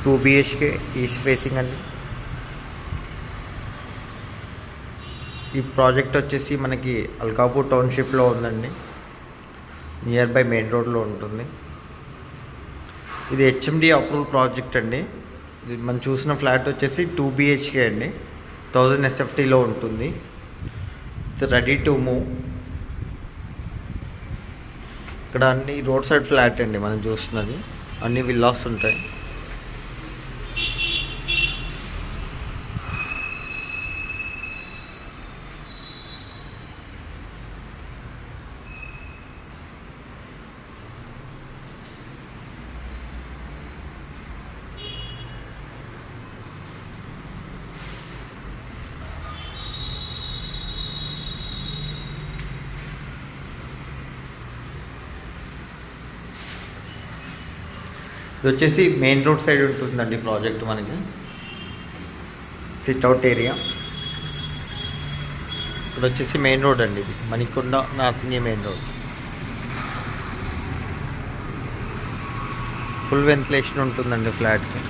Two BHK east facing అండి. ఈ project వచ్చేసి మనకి అల్కాపూర్ టౌన్షిప్లో ఉందండి, నియర్ బై మెయిన్ రోడ్లో ఉంటుంది. ఇది హెచ్ఎండి అప్రూవల్ ప్రాజెక్ట్ అండి. ఇది మనం చూసిన ఫ్లాట్ వచ్చేసి 2 బిహెచ్కే అండి, 1000 SFTలో ఉంటుంది. ఇది రెడీ టు మూవ్. ఇక్కడ అన్ని రోడ్ సైడ్ ఫ్లాట్ అండి మనం చూస్తున్నది, అన్ని విల్లాస్ ఉంటాయి. ఇది వచ్చేసి మెయిన్ రోడ్ సైడ్ ఉంటుందండి ప్రాజెక్ట్ మనకి, సిట్అవుట్ ఏరియా. ఇక్కడ వచ్చేసి మెయిన్ రోడ్ అండి, ఇది Manikonda Narsingi main road. Full ventilation ఉంటుందండి ఫ్లాట్కి.